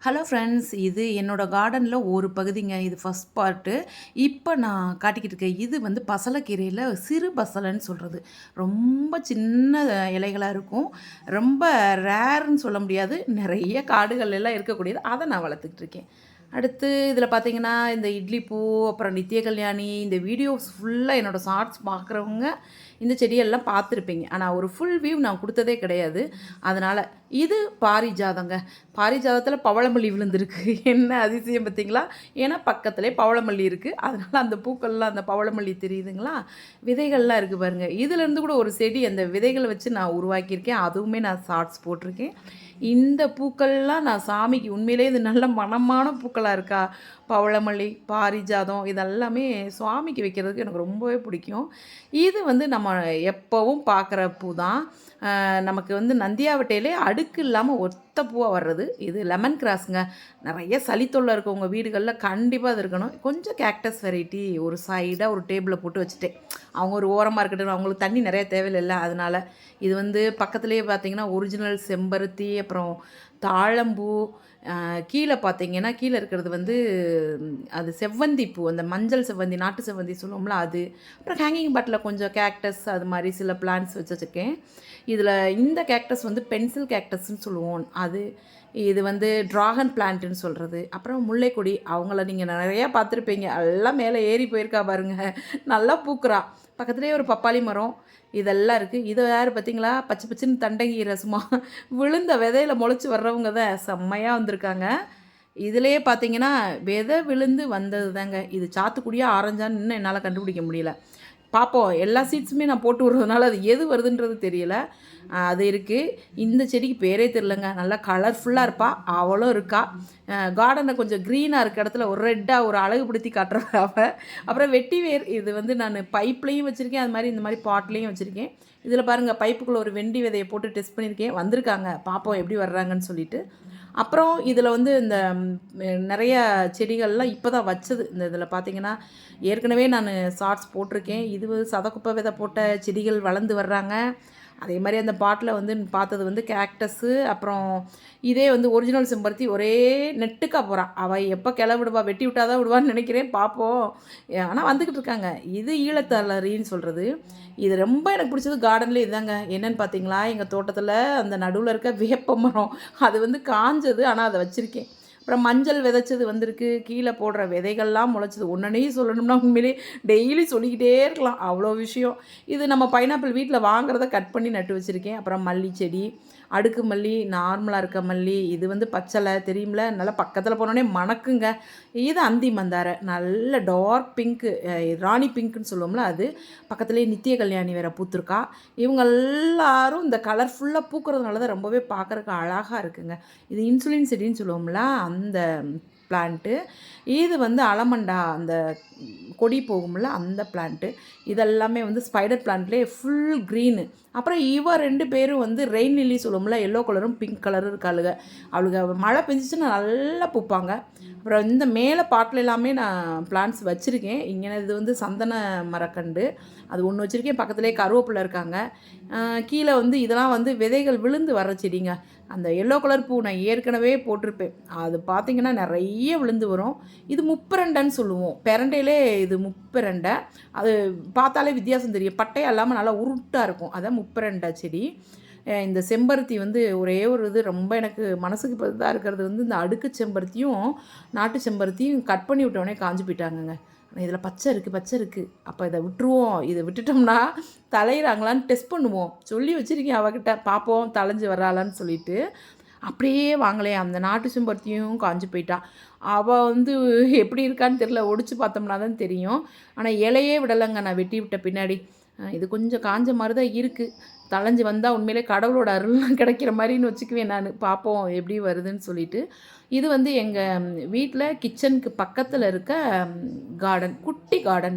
Hello friends, இது என்னோடய கார்டனில் ஒரு பகுதிங்க. இது ஃபஸ்ட் பார்ட்டு. இப்போ நான் காட்டிக்கிட்டு இருக்கேன். இது வந்து பசலைக்கீரையில் சிறு பசலைன்னு சொல்கிறது. ரொம்ப சின்ன இலைகளாக இருக்கும். ரொம்ப ரேர்ன்னு சொல்ல முடியாது. நிறைய காடுகள் எல்லாம் இருக்கக்கூடியது. அதை நான் வளர்த்துக்கிட்டு இருக்கேன். அடுத்து இதில் பார்த்தீங்கன்னா, இந்த இட்லி பூ, அப்புறம் நித்திய கல்யாணி, இந்த வீடியோஸ் ஃபுல்லாக என்னோடய ஷார்ட்ஸ் பார்க்குறவங்க இந்த செடியெல்லாம் பார்த்துருப்பீங்க. ஆனால் ஒரு ஃபுல் வியூ நான் கொடுத்ததே கிடையாது. அதனால் இது பாரிஜாதங்க. பாரிஜாதத்தில் பவளமல்லி விழுந்திருக்கு. என்ன அதிசயம் பார்த்தீங்களா? ஏன்னா பக்கத்திலே பவளமல்லி இருக்குது. அதனால் அந்த பூக்கள்லாம் அந்த பவளமல்லி தெரியுதுங்களா? விதைகள்லாம் இருக்குது பாருங்கள். இதிலேருந்து கூட ஒரு செடி அந்த விதைகளை வச்சு நான் உருவாக்கியிருக்கேன். அதுவுமே நான் ஷார்ட்ஸ் போட்டிருக்கேன். இந்த பூக்கள்லாம் நான் சாமிக்கு உண்மையிலே இது நல்ல மணமான பூக்களாக இருக்கா? பவளமல்லி, பாரிஜாதம் இதெல்லாமே சுவாமிக்கு வைக்கிறதுக்கு எனக்கு ரொம்பவே பிடிக்கும். இது வந்து நம்ம எப்போவும் பார்க்குற பூ தான். நமக்கு வந்து நந்தியாவட்டையிலே அடுக்கு இல்லாமல் ஒத்த பூவாக வர்றது. இது லெமன் கிராஸுங்க. நிறைய சளி தொல்லை இருக்கவங்க வீடுகளில் கண்டிப்பாக அது இருக்கணும். கொஞ்சம் கேக்டஸ் வெரைட்டி ஒரு சைடாக ஒரு டேபிளில் போட்டு வச்சுட்டேன். அவங்க ஒரு ஓரமாக இருக்கட்டும், அவங்களுக்கு தண்ணி நிறைய தேவையில்லை. அதனால் இது வந்து பக்கத்துலேயே பார்த்திங்கன்னா ஒரிஜினல் செம்பருத்தி, அப்புறம் தாழம்பூ, கீழே பார்த்தீங்கன்னா கீழே இருக்கிறது வந்து அது செவ்வந்தி பூ, அந்த மஞ்சள் செவ்வந்தி, நாட்டு செவ்வந்தி சொல்லுவோம்ல அது. அப்புறம் ஹேங்கிங் பாட்டில் கொஞ்சம் கேக்டஸ் அது மாதிரி சில பிளான்ட்ஸ் வச்சுருக்கேன். இதில் இந்த கேக்டஸ் வந்து பென்சில் கேக்டஸ்ன்னு சொல்லுவோம். அது இது வந்து ட்ராகன் பிளான்ட்டுன்னு சொல்கிறது. அப்புறம் முல்லைக்கொடி, அவங்கள நீங்கள் நிறையா பார்த்துருப்பீங்க. எல்லாம் மேலே ஏறி போயிருக்கா பாருங்கள், நல்லா பூக்குறா. பக்கத்துலேயே ஒரு பப்பாளி மரம் இதெல்லாம் இருக்குது. இதை யார் பார்த்தீங்களா, பச்சை பச்சைன்னு தண்டங்கீரை சும்மா விழுந்த விதையில் முளைச்சி வர்றவங்க தான் செம்மையாக வந்திருக்காங்க. இதிலேயே பார்த்தீங்கன்னா விதை விழுந்து வந்தது தாங்க. இது சாத்துக்குடியா ஆரஞ்சான்னு இன்னும் என்னால் கண்டுபிடிக்க முடியல. பார்ப்போம். எல்லா சீட்ஸுமே நான் போட்டு விடுறதுனால அது எது வருதுன்றது தெரியல. அது இருக்குது. இந்த செடிக்கு பேரே தெரிலங்க. நல்லா கலர்ஃபுல்லாக இருப்பா. அவளும் இருக்கா. கார்டனை கொஞ்சம் க்ரீனாக இருக்க இடத்துல ஒரு ரெட்டாக ஒரு அழகுபடுத்தி காட்டுறா அவள். அப்புறம் வெட்டி வேர், இது வந்து நான் பைப்லேயும் வச்சுருக்கேன், அது மாதிரி இந்த மாதிரி பாட்லேயும் வச்சுருக்கேன். இதில் பாருங்கள், பைப்புக்குள்ளே ஒரு வெண்டி விதையை போட்டு டெஸ்ட் பண்ணியிருக்கேன். வந்திருக்காங்க, பார்ப்போம் எப்படி வர்றாங்கன்னு சொல்லிட்டு. அப்புறம் இதில் வந்து இந்த நிறைய செடிகள்லாம் இப்போ தான் வச்சது. இந்த இதில் பார்த்தீங்கன்னா ஏற்கனவே நான் ஷார்ட்ஸ் போட்டிருக்கேன். இது சதக்குப்பை விதை போட்ட செடிகள் வளர்ந்து வர்றாங்க. அதே மாதிரி அந்த பாட்டில் வந்து பார்த்தது வந்து கேக்டஸ்ஸு, அப்புறம் இதே வந்து ஒரிஜினல் செம்பருத்தி ஒரே நெட்டுக்கா போகிறான். அவள் எப்போ கிளை விடுவா, வெட்டி விட்டால் தான் விடுவான்னு நினைக்கிறேன், பார்ப்போம். ஆனால் வந்துக்கிட்டு இருக்காங்க. இது ஈழத்தளரின்னு சொல்கிறது. இது ரொம்ப எனக்கு பிடிச்சது கார்டன்லேயே இதுதாங்க. என்னென்னு பார்த்தீங்களா, எங்கள் தோட்டத்தில் அந்த நடுவில் இருக்க வேப்ப மரம் அது வந்து காஞ்சது, ஆனால் அதை வச்சுருக்கேன். அப்புறம் மஞ்சள் விதைச்சது வந்திருக்கு. கீழே போடுற விதைகள்லாம் முளைச்சது. ஒன்றையும் சொல்லணும்னா உண்மையிலே டெய்லி சொல்லிக்கிட்டே இருக்கலாம், அவ்வளோ விஷயம். இது நம்ம பைனாப்பிள் வீட்டில் வாங்குறத கட் பண்ணி நட்டு வச்சுருக்கேன். அப்புறம் மல்லி செடி, அடுக்கு மல்லி, நார்மலாக இருக்க மல்லி, இது வந்து பச்சலை தெரியும்ல, நல்லா பக்கத்தில் போனோடனே மணக்குங்க. இது அந்தி மந்தாரை, நல்ல டார்க் பிங்க்கு, ராணி பிங்க்குன்னு சொல்லுவோம்ல அது. பக்கத்துலேயே நித்திய கல்யாணி வேறு பூத்துருக்கா. இவங்க எல்லாரும் இந்த கலர்ஃபுல்லாக பூக்கிறதுனால தான் ரொம்பவே பார்க்குறக்கு அழகாக இருக்குங்க. இது இன்சுலின் செடின்னு சொல்லுவோம்ல அந்த பிளான்ட்டு. இது வந்து அலமண்டா, அந்த கொடி போகும்ல அந்த பிளான்ட்டு. இதெல்லாமே வந்து ஸ்பைடர் பிளான்ட்லேயே ஃபுல் க்ரீனு. அப்புறம் இவ 2 பேரும் வந்து ரெயின் லில்லி சொல்லுவோம்ல, எல்லோ கலரும் பிங்க் கலரும் இருக்காளுங்க. அவளுக்கு மழை பெஞ்சிச்சுன்னா நல்லா பூப்பாங்க. அப்புறம் இந்த மேலே பாட்டில் எல்லாமே நான் பிளான்ட்ஸ் வச்சுருக்கேன். இங்கே இது வந்து சந்தன மரக்கண்டு அது ஒன்று வச்சுருக்கேன். பக்கத்துலேயே கருவேப்பிலை இருக்காங்க. கீழே வந்து இதெல்லாம் வந்து விதைகள் விழுந்து வர செடிங்க. அந்த எல்லோ கலர் பூ நான் ஏற்கனவே போட்டிருப்பேன். அது பார்த்திங்கன்னா நிறைய விழுந்து வரும். இது முப்பரண்டைன்னு சொல்லுவோம். பெரண்டையிலே இது முப்பரண்டை. அது பார்த்தாலே வித்தியாசம் தெரியும். பட்டையாக இல்லாமல் நல்லா உருட்டாக இருக்கும். அதான் முப்பரண்டை செடி. இந்த செம்பருத்தி வந்து ஒரே ஒரு இது ரொம்ப எனக்கு மனசுக்கு இதாக இருக்கிறது வந்து இந்த அடுக்கு செம்பருத்தியும் நாட்டு செம்பருத்தியும் கட் பண்ணி விட்டோடனே காஞ்சு போயிட்டாங்கங்க. இதில் பச்சை இருக்குது. அப்போ இதை விட்டுருவோம். இதை விட்டுட்டோம்னா தலையிறாங்களான்னு டெஸ்ட் பண்ணுவோம். சொல்லி வச்சுருக்கேன் அவகிட்ட, பார்ப்போம் தலைஞ்சு வராளான்னு சொல்லிட்டு. அப்படியே வாங்கலையே, அந்த நாட்டு செம்பருத்தியும் காஞ்சு போயிட்டா. அவள் வந்து எப்படி இருக்கான்னு தெரியல, ஒடிச்சு பார்த்தோம்னா தான் தெரியும். ஆனால் இலையே விடலைங்க நான் வெட்டி விட்ட பின்னாடி. இது கொஞ்சம் காஞ்ச மாதிரி தான் இருக்குது. தளைஞ்சு வந்தால் உண்மையிலே கடவுளோட அருள்லாம் கிடைக்கிற மாதிரின்னு வச்சுக்குவேன் நான். பார்ப்போம் எப்படி வருதுன்னு சொல்லிட்டு. இது வந்து எங்கள் வீட்டில் கிச்சனுக்கு பக்கத்தில் இருக்க கார்டன், குட்டி கார்டன்.